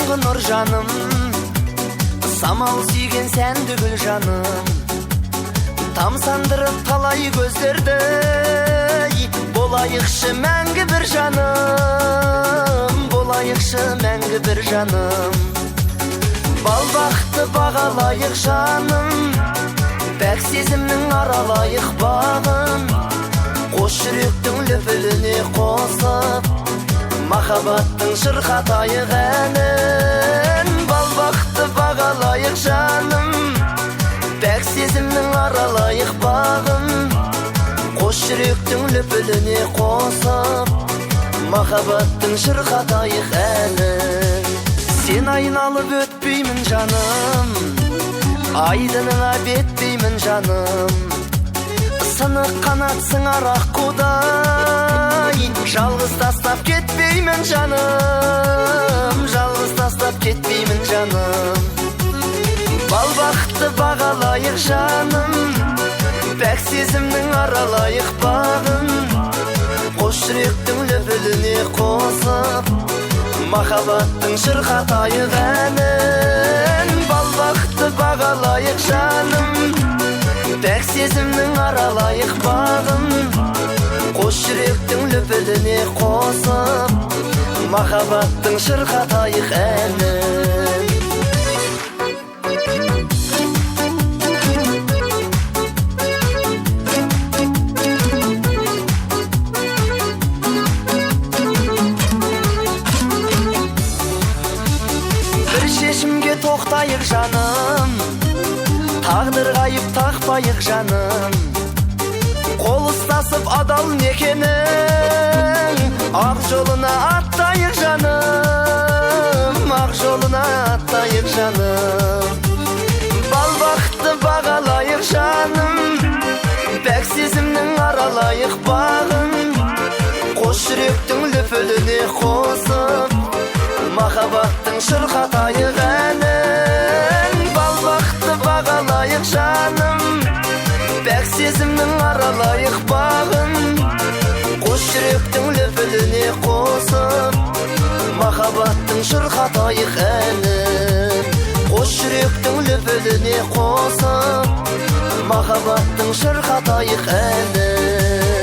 дағы нұр жаным, самал сүйген сәнді гүл жаным, тамсандырып талай көздерді, болайықшы мәңгі бір жаным, болайықшы мәңгі бір жаным. Балбақты бағалайық жаным, бәк сезімнің аралайық бағын, қос жүректің лүпіліне қосып, махаббаттың шырқатайық әнін. Балбақты бағалайық жаным, бәк сезімнің аралайық бағын, қос жүректің лүпіліне қосып, махаббаттың шырқатайық әнін. Сен айналып өтпеймін жаным, айдыныңа бетпеймін жаным, сынық қанатсың арақ қудай, жалғыз тастап кетпеймін жаным, жалғыз тастап кетпеймін жаным. Балбақты бағалайық жаным, бәк сезімнің аралайық бағын, қос жүректің лүпіліне қосып, махаббаттың шырқатайық әнін. Балбақты бағалайық жаным, бәк сезімнің аралайық бағын, қос жүректің лүпіліне қосып, махаббаттың шырқатайық әнін. Шешімге тоқтайық жаным, тағдыр қайып тақпайық жаным, қол ұстасып адал некенің ақ жолына аттайық жаным, ақ жолына аттайық жаным. Балбақты бағалайық жаным, бәк сезімнің аралайық бағын, қос жүректің лүпіліне қосып, махаббаттың шырқатайық әнін. Балбақты бағалайық жаным, бәк сезімнің аралайық бағын, қос жүректің лүпіліне қосып, махаббаттың шырқатайық әнін. Қос жүректің лүпіліне қосып, махаббаттың шырқатайық әнін.